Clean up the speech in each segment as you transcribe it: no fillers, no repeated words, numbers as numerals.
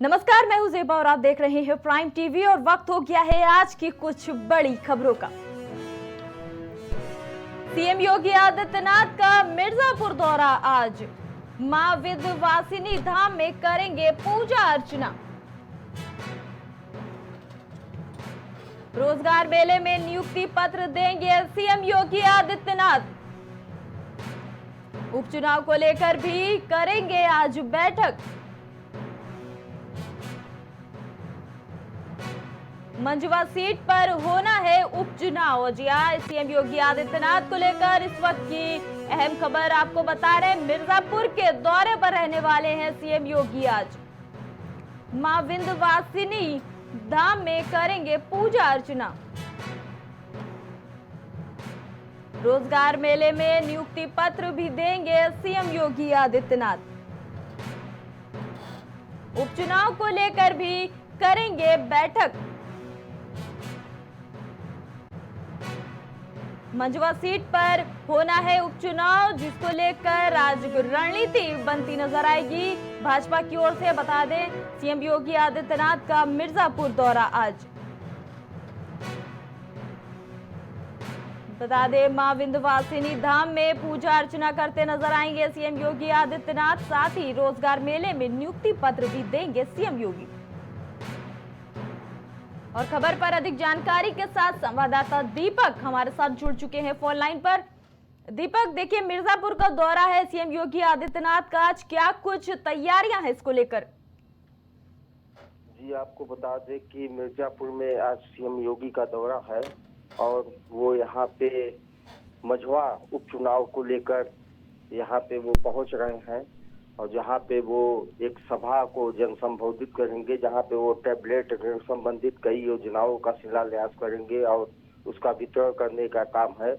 नमस्कार, मैं हूं ज़ेबा और आप देख रहे हैं प्राइम टीवी और वक्त हो गया है आज की कुछ बड़ी खबरों का। सीएम योगी आदित्यनाथ का मिर्जापुर दौरा आज। मां विंध्यवासिनी धाम में करेंगे पूजा अर्चना। रोजगार मेले में नियुक्ति पत्र देंगे सीएम योगी आदित्यनाथ। उपचुनाव को लेकर भी करेंगे आज बैठक। मंझवा सीट पर होना है उपचुनाव। जी हां, सीएम योगी आदित्यनाथ को लेकर इस वक्त की अहम खबर आपको बता रहे हैं। मिर्जापुर के दौरे पर रहने वाले हैं सीएम योगी। आज मां विंध्यवासिनी धाम में करेंगे पूजा अर्चना। रोजगार मेले में नियुक्ति पत्र भी देंगे सीएम योगी आदित्यनाथ। उपचुनाव को लेकर भी करेंगे बैठक। मंझवा सीट पर होना है उपचुनाव, जिसको लेकर आज रणनीति बनती नजर आएगी भाजपा की ओर से। बता दें, सीएम योगी आदित्यनाथ का मिर्जापुर दौरा आज। बता दें, मां विंध्यवासिनी धाम में पूजा अर्चना करते नजर आएंगे सीएम योगी आदित्यनाथ। साथ ही रोजगार मेले में नियुक्ति पत्र भी देंगे सीएम योगी। और खबर पर अधिक जानकारी के साथ संवाददाता दीपक हमारे साथ जुड़ चुके हैं फोन लाइन पर। दीपक, देखिए, मिर्जापुर का दौरा है सीएम योगी आदित्यनाथ का, आज क्या कुछ तैयारियां हैं इसको लेकर? जी, आपको बता दें कि मिर्जापुर में आज सीएम योगी का दौरा है और वो यहाँ पे मझवा उपचुनाव को लेकर यहाँ पे वो पहुंच रहे हैं और जहाँ पे वो एक सभा को जनसंबोधित करेंगे, जहाँ पे वो टैबलेट संबंधित कई योजनाओं का शिलान्यास करेंगे और उसका वितरण करने का काम है।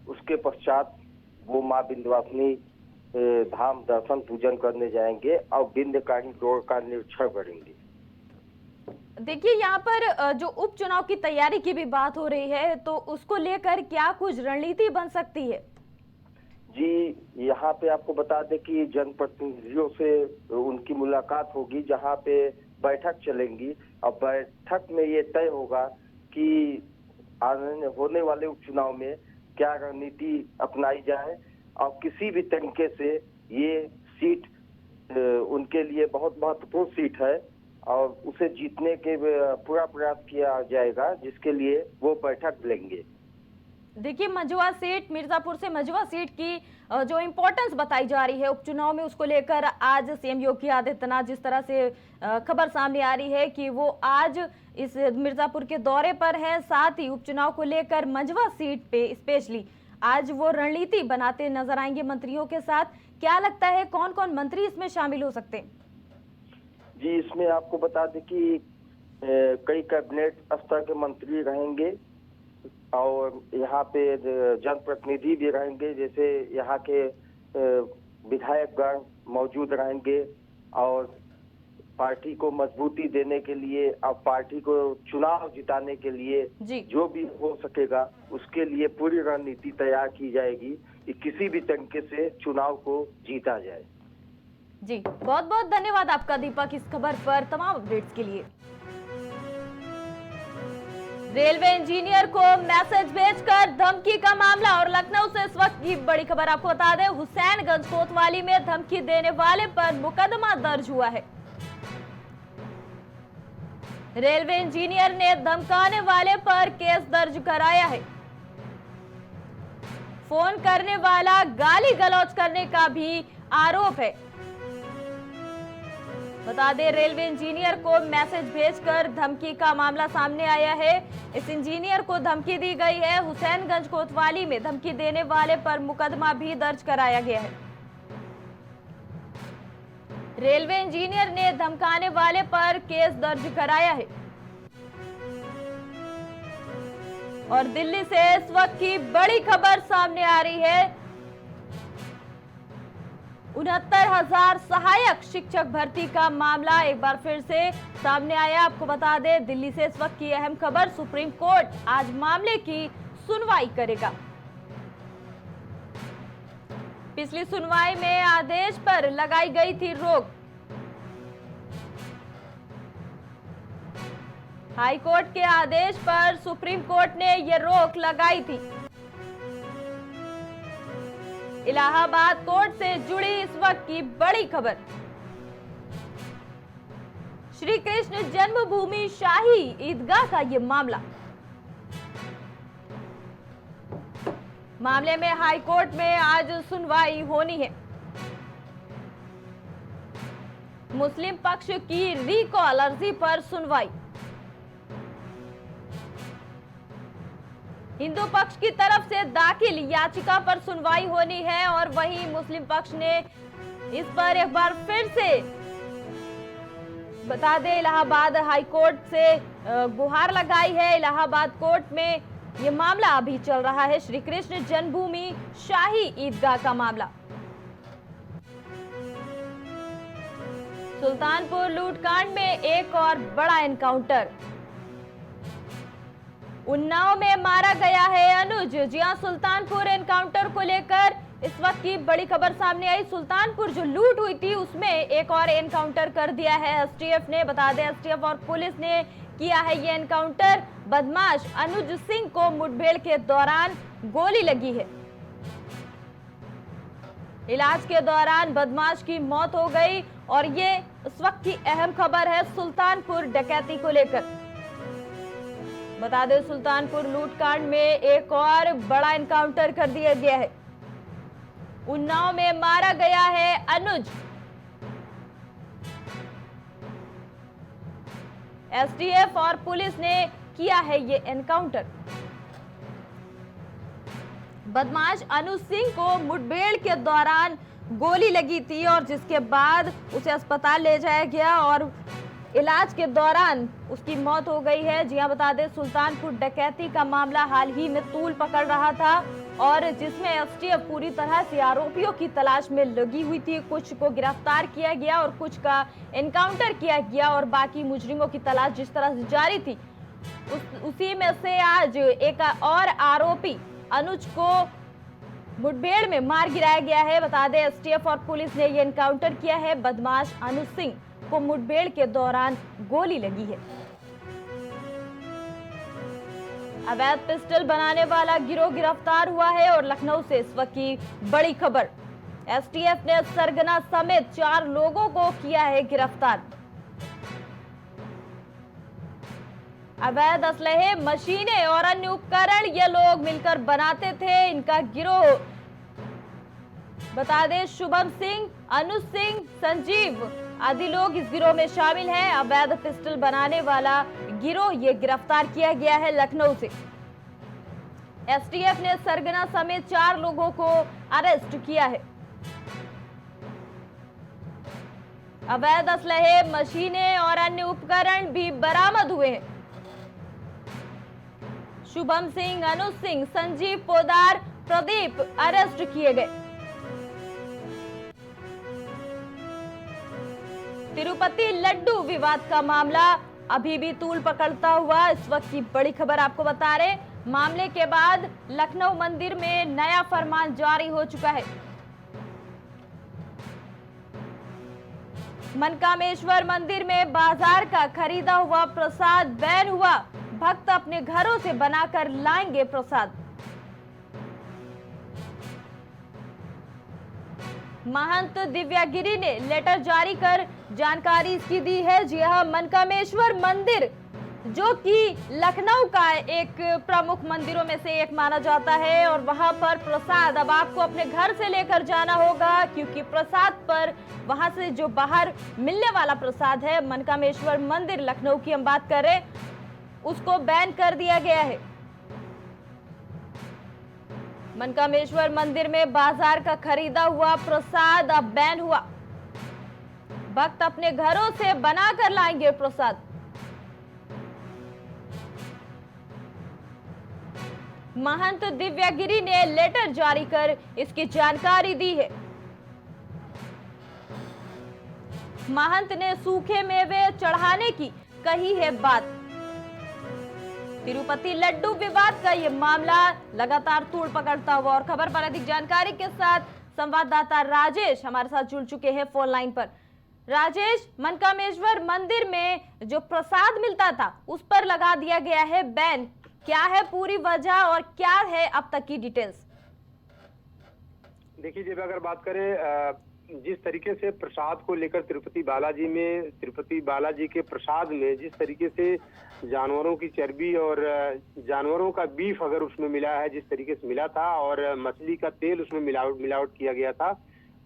उसके पश्चात वो मां विंध्यवासिनी धाम दर्शन पूजन करने जाएंगे और विंध्य कॉरिडोर का निरीक्षण करेंगे। देखिए, यहाँ पर जो उपचुनाव की तैयारी की भी बात हो रही है, तो उसको लेकर क्या कुछ रणनीति बन सकती है? जी, यहाँ पे आपको बता दें कि जनप्रतिनिधियों से उनकी मुलाकात होगी, जहाँ पे बैठक चलेंगी और बैठक में ये तय होगा कि होने वाले उपचुनाव में क्या रणनीति अपनाई जाए और किसी भी तरीके से ये सीट उनके लिए बहुत महत्वपूर्ण सीट है और उसे जीतने के पूरा प्रयास किया जाएगा, जिसके लिए वो बैठक लेंगे। देखिए, मंझवा सीट, मिर्जापुर से मंझवा सीट की जो इम्पोर्टेंस बताई जा रही है उपचुनाव में, उसको लेकर आज सीएम योगी आदित्यनाथ जिस तरह से खबर सामने आ रही है कि वो आज इस मिर्जापुर के दौरे पर है, साथ ही उपचुनाव को लेकर मंझवा सीट पे स्पेशली आज वो रणनीति बनाते नजर आएंगे मंत्रियों के साथ। क्या लगता है, कौन कौन मंत्री इसमें शामिल हो सकते हैं? जी, इसमें आपको बता दें कि कई कैबिनेट स्तर के मंत्री रहेंगे और यहाँ पे जनप्रतिनिधि भी रहेंगे, जैसे यहाँ के विधायकगण मौजूद रहेंगे और पार्टी को मजबूती देने के लिए और पार्टी को चुनाव जिताने के लिए जो भी हो सकेगा उसके लिए पूरी रणनीति तैयार की जाएगी कि किसी भी तरीके से चुनाव को जीता जाए। जी, बहुत बहुत धन्यवाद आपका दीपक, इस खबर पर तमाम अपडेट्स के लिए। रेलवे इंजीनियर को मैसेज भेजकर धमकी का मामला। और लखनऊ से इस वक्त की बड़ी खबर आपको बता दें, हुसैनगंज कोतवाली में धमकी देने वाले पर मुकदमा दर्ज हुआ है। रेलवे इंजीनियर ने धमकाने वाले पर केस दर्ज कराया है। फोन करने वाला गाली गलौज करने का भी आरोप है। बता दें, रेलवे इंजीनियर को मैसेज भेजकर धमकी का मामला सामने आया है। इस इंजीनियर को धमकी दी गई है। हुसैनगंज कोतवाली में धमकी देने वाले पर मुकदमा भी दर्ज कराया गया है। रेलवे इंजीनियर ने धमकाने वाले पर केस दर्ज कराया है। और दिल्ली से इस वक्त की बड़ी खबर सामने आ रही है। 69,000 सहायक शिक्षक भर्ती का मामला एक बार फिर से सामने आया। आपको बता दें, दिल्ली से इस वक्त की अहम खबर, सुप्रीम कोर्ट आज मामले की सुनवाई करेगा। पिछली सुनवाई में आदेश पर लगाई गई थी रोक। हाई कोर्ट के आदेश पर सुप्रीम कोर्ट ने ये रोक लगाई थी। इलाहाबाद कोर्ट से जुड़ी इस वक्त की बड़ी खबर। श्री कृष्ण जन्मभूमि शाही ईदगाह का ये मामले में हाई कोर्ट में आज सुनवाई होनी है। मुस्लिम पक्ष की रिकॉल अर्जी पर सुनवाई। हिंदू पक्ष की तरफ से दाखिल याचिका पर सुनवाई होनी है और वहीं मुस्लिम पक्ष ने इस पर एक बार फिर से बता दें इलाहाबाद हाई कोर्ट से गुहार लगाई है। इलाहाबाद कोर्ट में ये मामला अभी चल रहा है, श्री कृष्ण जन्मभूमि शाही ईदगाह का मामला। सुल्तानपुर लूटकांड में एक और बड़ा एनकाउंटर। उन्नाव में मारा गया है अनुज। जी हां, सुल्तानपुर एनकाउंटर को लेकर इस वक्त की बड़ी खबर सामने आई। सुल्तानपुर जो लूट हुई थी उसमें एक और एनकाउंटर कर दिया है एसटीएफ ने। बता दें एसटीएफ और पुलिस ने किया है ये एनकाउंटर। बदमाश अनुज सिंह को मुठभेड़ के दौरान गोली लगी है। इलाज के दौरान बदमाश की मौत हो गई और ये इस वक्त की अहम खबर है सुल्तानपुर डकैती को लेकर। बता दें सुल्तानपुर लूटकांड में एक और बड़ा एनकाउंटर कर दिया गया है। उन्नाव में मारा गया है अनुज। एसटीएफ और पुलिस ने किया है ये एनकाउंटर। बदमाश अनुज सिंह को मुठभेड़ के दौरान गोली लगी थी और जिसके बाद उसे अस्पताल ले जाया गया और इलाज के दौरान उसकी मौत हो गई है। जी हां, बता दें सुल्तानपुर डकैती का मामला हाल ही में तूल पकड़ रहा था और जिसमें एसटीएफ पूरी तरह से आरोपियों की तलाश में लगी हुई थी। कुछ को गिरफ्तार किया गया और कुछ का एनकाउंटर किया गया और बाकी मुजरिमों की तलाश जिस तरह से जारी थी उसी में से आज एक और आरोपी अनुज को मुठभेड़ में मार गिराया गया है। बता दें एसटीएफ और पुलिस ने ये एनकाउंटर किया है। बदमाश अनुज सिंह को मुठभेड़ के दौरान गोली लगी है। अवैध पिस्टल बनाने वाला गिरोह गिरफ्तार हुआ है और लखनऊ से इस वक्त की बड़ी खबर। एसटीएफ ने सरगना समेत 4 लोगों को किया है गिरफ्तार। अवैध असलहे, मशीनें और अन्य उपकरण ये लोग मिलकर बनाते थे। इनका गिरोह बता दें शुभम सिंह, अनुज सिंह, संजीव आदि लोग इस गिरोह में शामिल हैं। अवैध पिस्टल बनाने वाला गिरोह ये गिरफ्तार किया गया है लखनऊ से। एसटीएफ ने सरगना समेत 4 लोगों को अरेस्ट किया है। अवैध असलहे, मशीनें और अन्य उपकरण भी बरामद हुए हैं। शुभम सिंह, अनुज सिंह, संजीव पोदार, प्रदीप अरेस्ट किए गए। तिरुपति लड्डू विवाद का मामला अभी भी तूल पकड़ता हुआ इस वक्त की बड़ी खबर आपको बता रहे। मामले के बाद लखनऊ मंदिर में नया फरमान जारी हो चुका है। मनकामेश्वर मंदिर में बाजार का खरीदा हुआ प्रसाद बैन हुआ। भक्त अपने घरों से बनाकर लाएंगे प्रसाद। महंत दिव्यागिरी ने लेटर जारी कर जानकारी इसकी दी है। जी हां, मनकामेश्वर मंदिर जो कि लखनऊ का एक प्रमुख मंदिरों में से एक माना जाता है और वहां पर प्रसाद अब आपको अपने घर से लेकर जाना होगा क्योंकि प्रसाद पर वहां से जो बाहर मिलने वाला प्रसाद है मनकामेश्वर मंदिर लखनऊ की हम बात करें उसको बैन कर दिया गया है। मनकामेश्वर मंदिर में बाजार का खरीदा हुआ प्रसाद अब बैन हुआ। भक्त अपने घरों से बनाकर लाएंगे प्रसाद। महंत दिव्यागिरी ने लेटर जारी कर इसकी जानकारी दी है। महंत ने सूखे मेवे चढ़ाने की कही है बात। तिरुपति लड्डू विवाद का यह मामला लगातार तूल पकड़ता हुआ और खबर पर अधिक जानकारी के साथ संवाददाता राजेश हमारे साथ जुड़ चुके हैं फोन लाइन पर। राजेश, मनकामेश्वर मंदिर में जो प्रसाद मिलता था उस पर लगा दिया गया है बैन। क्या है पूरी वजह और क्या है अब तक की डिटेल्स? देखिए, जब अगर बात करें जिस तरीके से प्रसाद को लेकर तिरुपति बालाजी के प्रसाद में जिस तरीके से जानवरों की चर्बी और जानवरों का बीफ अगर उसमें मिला है, जिस तरीके से मिला था, और मछली का तेल उसमें मिलावट किया गया था,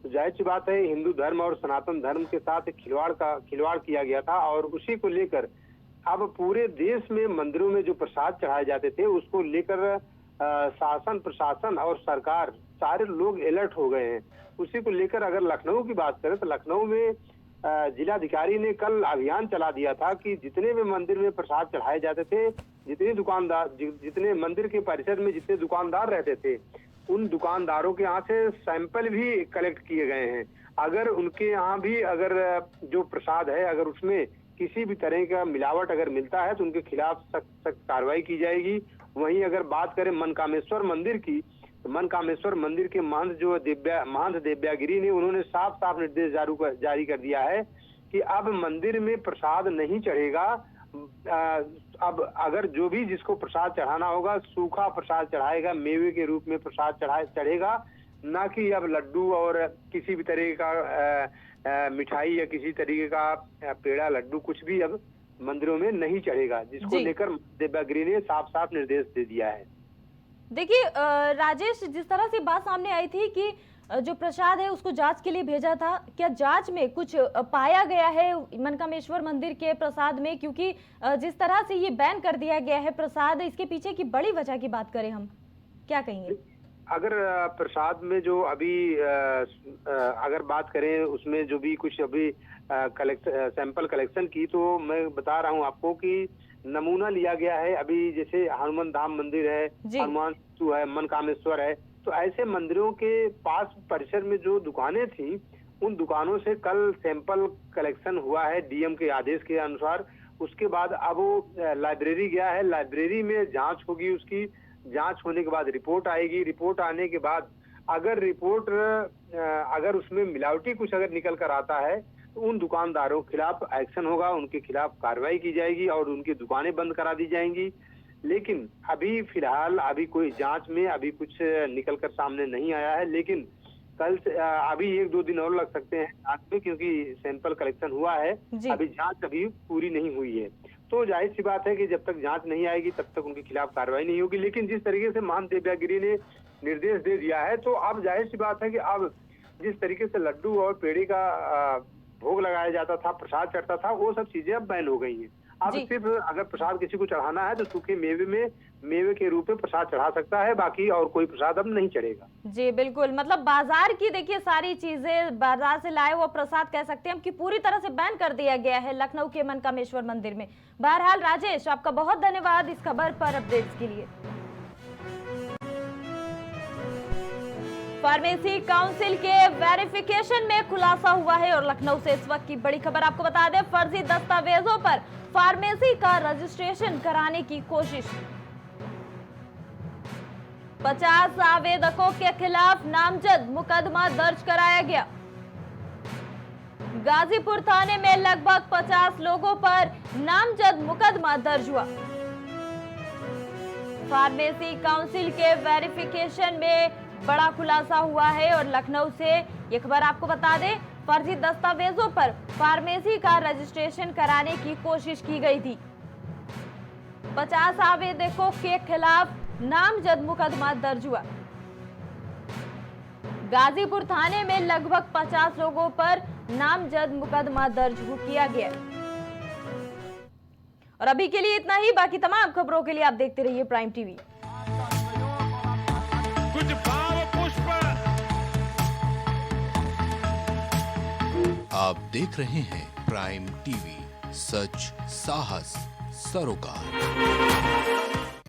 तो जाहिर सी बात है हिंदू धर्म और सनातन धर्म के साथ एक खिलवाड़ किया गया था। और उसी को लेकर अब पूरे देश में मंदिरों में जो प्रसाद चढ़ाए जाते थे उसको लेकर शासन, प्रशासन और सरकार सारे लोग अलर्ट हो गए हैं। उसी को लेकर अगर लखनऊ की बात करें तो लखनऊ में जिलाधिकारी ने कल अभियान चला दिया था कि जितने भी मंदिर में प्रसाद चढ़ाए जाते थे, जितने मंदिर के परिसर में जितने दुकानदार रहते थे, उन दुकानदारों के यहाँ से सैंपल भी कलेक्ट किए गए हैं। अगर उनके यहाँ भी अगर जो प्रसाद है अगर उसमें किसी भी तरह का मिलावट अगर मिलता है तो उनके खिलाफ सख्त कार्रवाई की जाएगी। वहीं अगर बात करें मनकामेश्वर मंदिर की, तो मनकामेश्वर मंदिर के महंत देव्यागिरी ने उन्होंने साफ साफ निर्देश जारी कर दिया है कि अब मंदिर में प्रसाद नहीं चढ़ेगा। अब अगर जो भी जिसको प्रसाद चढ़ाना होगा सूखा प्रसाद चढ़ाएगा, मेवे के रूप में प्रसाद चढ़ेगा, ना कि अब लड्डू और किसी भी तरह का मिठाई या किसी तरीके का पेड़ा, लड्डू कुछ भी अब मंदिरों में नहीं चढ़ेगा, जिसको लेकर देव्यागिरी ने साफ साफ निर्देश दे दिया है। देखिए राजेश, जिस तरह से बात सामने आई थी कि जो प्रसाद है उसको जांच के लिए भेजा था, क्या जांच में कुछ पाया गया है मनकामेश्वर मंदिर के प्रसाद में? क्योंकि जिस तरह से ये बैन कर दिया गया है प्रसाद, इसके पीछे की बड़ी वजह की बात करें हम, क्या कहेंगे? अगर प्रसाद में जो अभी अगर बात करें उसमें जो भी कुछ अभी सैंपल कलेक्शन की, तो मैं बता रहा हूं आपको कि नमूना लिया गया है। अभी जैसे हनुमान धाम मंदिर है, हनुमान सेतु है, मनकामेश्वर है, तो ऐसे मंदिरों के पास परिसर में जो दुकानें थी उन दुकानों से कल सैंपल कलेक्शन हुआ है डीएम के आदेश के अनुसार। उसके बाद अब वो लाइब्रेरी गया है, लाइब्रेरी में जांच होगी, उसकी जांच होने के बाद रिपोर्ट आएगी। रिपोर्ट आने के बाद अगर उसमें मिलावटी कुछ अगर निकल कर आता है तो उन दुकानदारों के खिलाफ एक्शन होगा, उनके खिलाफ कार्रवाई की जाएगी और उनकी दुकानें बंद करा दी जाएंगी। लेकिन अभी फिलहाल अभी कोई जांच में अभी कुछ निकल कर सामने नहीं आया है, लेकिन कल से अभी 1-2 दिन और लग सकते हैं जांच में, क्योंकि सैंपल कलेक्शन हुआ है, अभी जांच अभी पूरी नहीं हुई है। तो जाहिर सी बात है कि जब तक जांच नहीं आएगी तब तक उनके खिलाफ कार्रवाई नहीं होगी। लेकिन जिस तरीके से महंत देव्यागिरी ने निर्देश दे दिया है, तो अब जाहिर सी बात है कि अब जिस तरीके से लड्डू और पेड़े का भोग लगाया जाता था, प्रसाद चढ़ता था, वो सब चीजें अब बैन हो गई हैं। अब सिर्फ अगर प्रसाद किसी को चढ़ाना है तो सूखे मेवे के रूप में प्रसाद चढ़ा सकता है, बाकी और कोई प्रसाद अब नहीं चढ़ेगा। जी बिल्कुल, मतलब बाजार की देखिए सारी चीजें, बाजार से लाए वो प्रसाद कह सकते हैं हम कि पूरी तरह से बैन कर दिया गया है लखनऊ के मनकामेश्वर मंदिर में। बहरहाल राजेश, आपका बहुत धन्यवाद इस खबर पर अपडेट्स के लिए। फार्मेसी काउंसिल के वेरिफिकेशन में खुलासा हुआ है और लखनऊ से इस वक्त की बड़ी खबर आपको बता दें, फर्जी दस्तावेजों पर फार्मेसी का रजिस्ट्रेशन कराने की कोशिश। 50 आवेदकों के खिलाफ नामजद मुकदमा दर्ज कराया गया। गाजीपुर थाने में लगभग 50 लोगों पर नामजद मुकदमा दर्ज हुआ। फार्मेसी काउंसिल के वेरिफिकेशन में बड़ा खुलासा हुआ है और लखनऊ से ये खबर आपको बता दें, फर्जी दस्तावेजों पर फार्मेसी का रजिस्ट्रेशन कराने की कोशिश की गई थी। 50 आवेदकों के खिलाफ नामजद मुकदमा दर्ज हुआ। गाजीपुर थाने में लगभग 50 लोगों पर नामजद मुकदमा दर्ज किया गया। और अभी के लिए इतना ही, बाकी तमाम खबरों के लिए आप देखते रहिए प्राइम टीवी। कुछ भाव पुष्प। आप देख रहे हैं प्राइम टीवी, सच साहस सरोकार।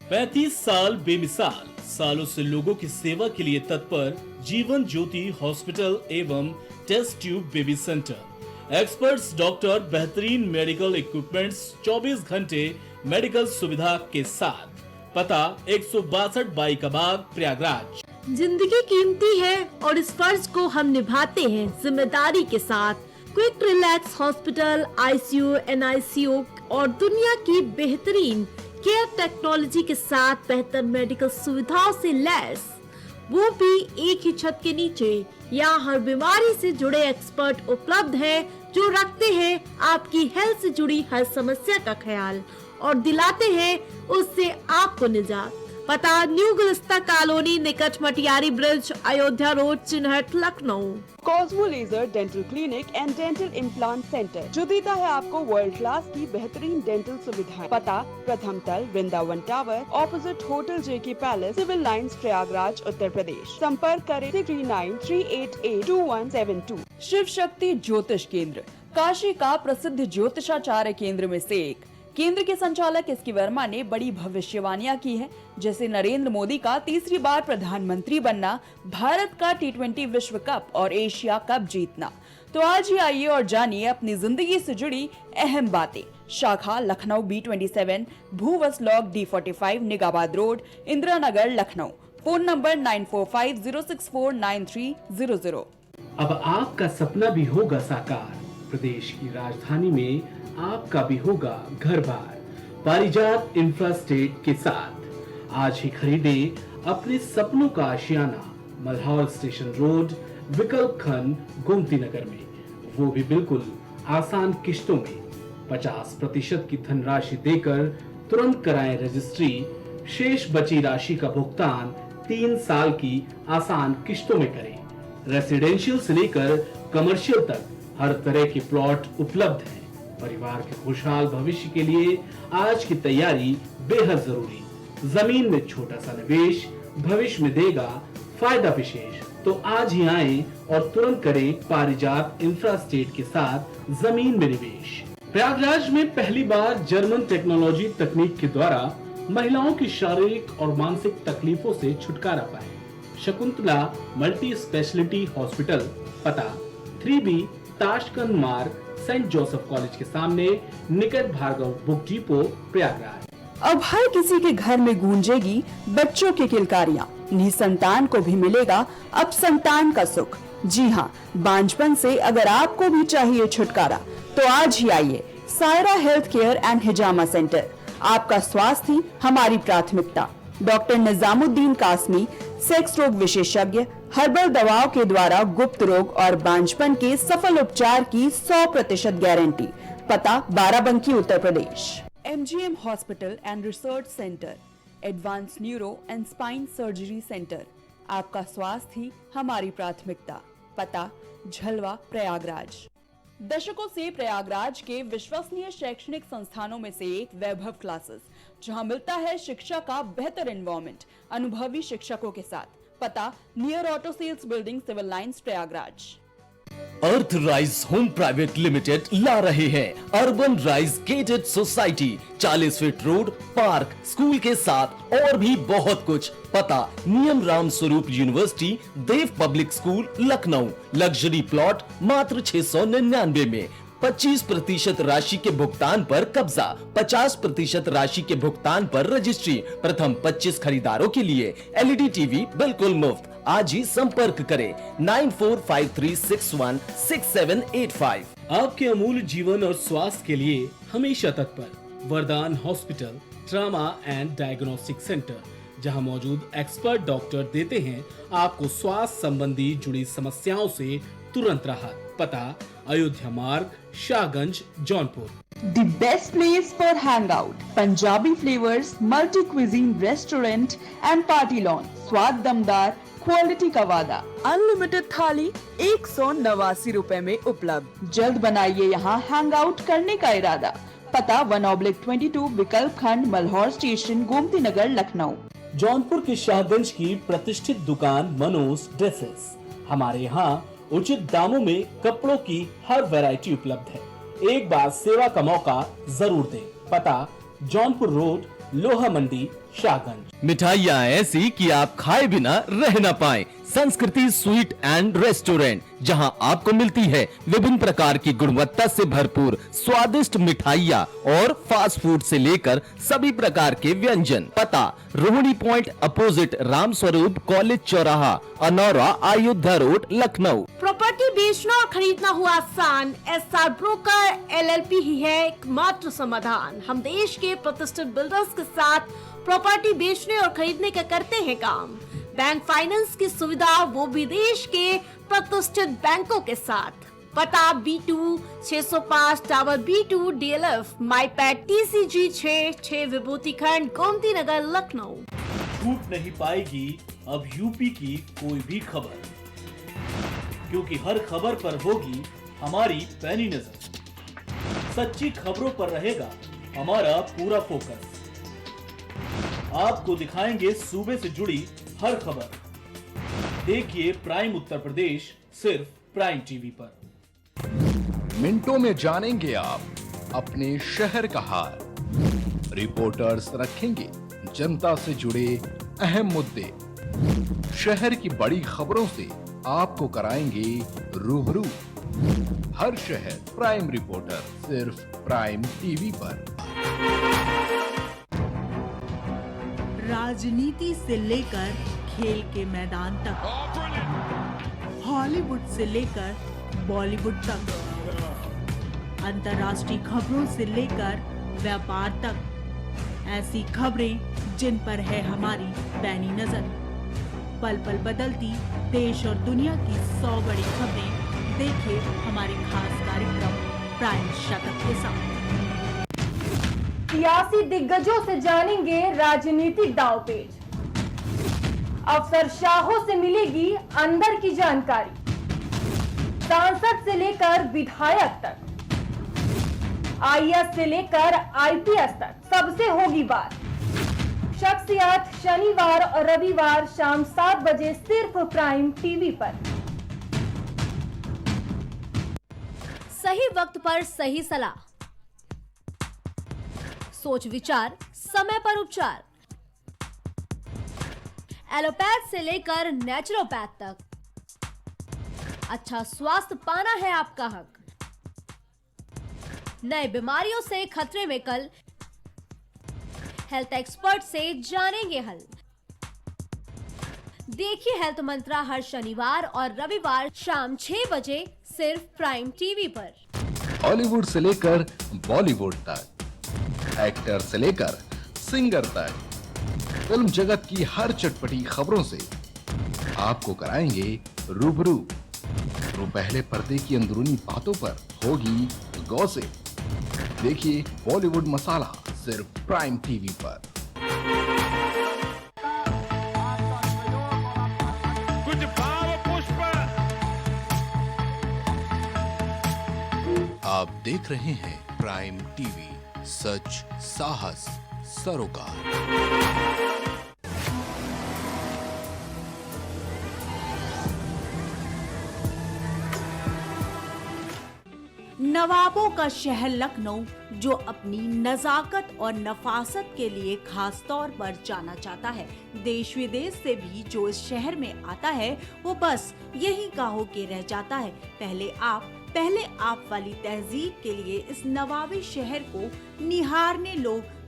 35 साल बेमिसाल, सालों से लोगों की सेवा के लिए तत्पर जीवन ज्योति हॉस्पिटल एवं test tube baby centre. Experts doctor, बेहतरीन मेडिकल इक्विपमेंट्स, 24 घंटे मेडिकल सुविधा के साथ। पता 162 बाई कबाब, प्रयागराज। जिंदगी कीमती है और इस फर्ज को हम निभाते हैं जिम्मेदारी के साथ। Quick relax hospital ICU, NICU और दुनिया की बेहतरीन केयर टेक्नोलॉजी के साथ बेहतर मेडिकल सुविधाओं से लैस, वो भी एक ही छत के नीचे। यहाँ हर बीमारी से जुड़े एक्सपर्ट उपलब्ध हैं जो रखते हैं आपकी हेल्थ से जुड़ी हर समस्या का ख्याल और दिलाते हैं उससे आपको निजात। पता न्यू गुलिस्ता कॉलोनी निकट Matiyari bridge, Ayodhya road, Chinhat, Lucknow. Cosmo laser dental clinic and dental implant centre जो देता है आपको वर्ल्ड क्लास की बेहतरीन डेंटल सुविधाएं। पता प्रथम तल, वृंदावन टावर, ऑपोजिट होटल जेके palace, civil lines, Prayagraj, Uttar Pradesh. संपर्क करें 3938822172। शिव शक्ति ज्योतिष केंद्र काशी का प्रसिद्ध ज्योतिषाचार्य केंद्र में से एक। केंद्र के संचालक एस के वर्मा ने बड़ी भविष्यवाणियां की है, जैसे नरेंद्र मोदी का तीसरी बार प्रधानमंत्री बनना, भारत का T20 विश्व कप और एशिया कप जीतना। तो आज ही आइए और जानिए अपनी जिंदगी से जुड़ी अहम बातें। शाखा लखनऊ B27, भूवस लॉक D45, निगाबाद road, Indira Nagar, Lucknow. Phone number 9450649300। अब आपका सपना भी होगा साकार, प्रदेश की राजधानी में आपका भी होगा घर बार। पारिजात इंफ्रास्टेट के साथ आज ही खरीदे अपने सपनों का आशियाना, मल्हौर स्टेशन रोड, विकल्प खंड, गोमती नगर में, वो भी बिल्कुल आसान किश्तों में। 50% की धनराशि देकर तुरंत कराएं रजिस्ट्री, शेष बची राशि का भुगतान 3 साल की आसान किश्तों में करें। रेसिडेंशियल से लेकर कमर्शियल तक हर तरह के प्लॉट उपलब्ध हैं। परिवार के खुशहाल भविष्य के लिए आज की तैयारी बेहद जरूरी। जमीन में छोटा सा निवेश भविष्य में देगा फायदा विशेष। तो आज ही आएं और तुरंत करें पारिजात इंफ्रास्टेट के साथ जमीन में निवेश। प्रयागराज में पहली बार जर्मन टेक्नोलॉजी तकनीक के द्वारा महिलाओं की शारीरिक और मानसिक तकलीफों से छुटकारा पाए। शकुंतला मल्टी स्पेशलिटी हॉस्पिटल, पता 3B ताशकंद मार्ग, सेंट जोसेफ कॉलेज के सामने, निकट भार्गव बुक डिपो, प्रयागराज। अब हर किसी के घर में गूंजेगी बच्चों की किलकारियां। निसंतान को भी मिलेगा अब संतान का सुख। जी हाँ, बांझपन से अगर आपको भी चाहिए छुटकारा तो आज ही आइए Saira health care and hijama centre. आपका स्वास्थ्य ही हमारी प्राथमिकता। डॉक्टर निजामुद्दीन कासमी, सेक्स रोग विशेषज्ञ, हर्बल दवाओं के द्वारा गुप्त रोग और बांझपन के सफल उपचार की 100% गारंटी। पता Barabanki, Uttar Pradesh. MGM hospital and research centre, advance neuro and spine surgery centre. आपका स्वास्थ्य ही हमारी प्राथमिकता। पता झलवा, प्रयागराज। दशकों से प्रयागराज के विश्वसनीय शैक्षणिक संस्थानों में से एक वैभव क्लासेस, जहां मिलता है शिक्षा का बेहतर एनवायरनमेंट अनुभवी शिक्षकों के साथ। पता near auto sales building, civil lines, Prayagraj. Earth Rise Home private limited ला रहे हैं Urban Rise gated society, 40 feet road, park, school के साथ और भी बहुत कुछ। पता near Ram Swaroop university, Dev public school, Lucknow. Luxury plot मात्र 699 में। 25% राशि के भुगतान पर कब्जा, 50% राशि के भुगतान पर रजिस्ट्री। प्रथम 25 खरीदारों के लिए LED टीवी बिल्कुल मुफ्त। आज ही संपर्क करें 9453616785। आपके अमूल्य जीवन और स्वास्थ्य के लिए हमेशा तत्पर वरदान hospital, trauma and diagnostic centre, जहां मौजूद एक्सपर्ट डॉक्टर देते हैं आपको स्वास्थ्य संबंधी जुड़ी समस्याओं से तुरंत राहत। पता अयोध्या मार्ग, Shahganj, Jaunpur. The best place for hangout, Punjabi flavors, multi cuisine restaurant and party lawn. स्वाद दमदार, क्वालिटी का वादा। अनलिमिटेड थाली 189 रुपए में उपलब्ध। जल्द बनाइए यहाँ हैंगआउट करने का इरादा। पता 1/22 विकल्प खंड, मल्हौर स्टेशन, गोमती नगर, लखनऊ। जौनपुर के शाहगंज की प्रतिष्ठित दुकान मनोज ड्रेसेस। हमारे यहाँ उचित दामों में कपड़ों की हर वैरायटी उपलब्ध है। एक बार सेवा का मौका जरूर दें। पता जौनपुर रोड, लोहा मंडी, शाहगंज। मिठाइयाँ ऐसी कि आप खाए बिना रह न पाए। संस्कृति स्वीट एंड रेस्टोरेंट, जहां आपको मिलती है विभिन्न प्रकार की गुणवत्ता से भरपूर स्वादिष्ट मिठाइयाँ और फास्ट फूड से लेकर सभी प्रकार के व्यंजन। पता Rohini point opposite Ram Swaroop college चौराहा, अनौरा, अयोध्या रोड, लखनऊ। प्रॉपर्टी बेच बेचना और खरीदना हुआ आसान, एसआर ब्रोकर एलएलपी ही है एकमात्र समाधान। हम देश के प्रतिष्ठित बिल्डर्स के साथ प्रॉपर्टी बेचने और खरीदने का करते हैं काम। बैंक फाइनेंस की सुविधा, वो भी देश के प्रतिष्ठित बैंकों के साथ। पता B2 605 tower B2 DLF माईपैड TCG 6 विभूति खंड गोमती नगर लखनऊ। छूट नहीं पाएगी अब यूपी की कोई भी खबर, क्योंकि हर खबर पर होगी हमारी पैनी नजर। सच्ची खबरों पर रहेगा हमारा पूरा फोकस। आपको दिखाएंगे सूबे से जुड़ी हर खबर। देखिए प्राइम उत्तर प्रदेश सिर्फ प्राइम टीवी पर। मिनटों में जानेंगे आप अपने शहर का हाल। रिपोर्टर्स रखेंगे जनता से जुड़े अहम मुद्दे। शहर की बड़ी खबरों से आपको कराएंगे रूबरू। हर शहर प्राइम रिपोर्टर सिर्फ प्राइम टीवी पर। राजनीति से लेकर खेल के मैदान तक, हॉलीवुड से लेकर बॉलीवुड तक, अंतर्राष्ट्रीय खबरों से लेकर व्यापार तक, ऐसी खबरें जिन पर है हमारी पैनी नजर। पल पल बदलती देश और दुनिया की 100 बड़ी खबरें देखिए हमारे खास कार्यक्रम प्राइम शतक के साथ। सियासी दिग्गजों से जानेंगे राजनीतिक दांवपेच। अफसरशाहों से मिलेगी अंदर की जानकारी। सांसद से लेकर विधायक तक, IAS से लेकर IPS तक, सबसे होगी बात। शख्सियत शनिवार और रविवार शाम 7 बजे सिर्फ प्राइम टीवी पर। सही वक्त पर सही सलाह, सोच विचार समय पर उपचार। एलोपैथ से लेकर नेचुरोपैथ तक, अच्छा स्वास्थ्य पाना है आपका हक। नए बीमारियों से खतरे में कल, हेल्थ एक्सपर्ट से जानेंगे हल। देखिए हेल्थ मंत्रा हर शनिवार और रविवार शाम 6 बजे सिर्फ प्राइम टीवी पर। हॉलीवुड से लेकर बॉलीवुड तक, एक्टर से लेकर सिंगर तक, फिल्म जगत की हर चटपटी खबरों से आपको कराएंगे रूबरू। तो पहले पर्दे की अंदरूनी बातों पर होगी गॉसिप। देखिए बॉलीवुड मसाला सिर्फ प्राइम टीवी पर। कुछ भाव पुष्प। आप देख रहे हैं प्राइम टीवी, सच साहस सरोकार। नवाबों का शहर लखनऊ, जो अपनी नजाकत और नफासत के लिए खास तौर पर जाना जाता है। देश विदेश से भी जो इस शहर में आता है वो बस यही का होके रह जाता है। पहले आप वाली तहजीब के लिए इस नवाबी शहर को निहारने लोग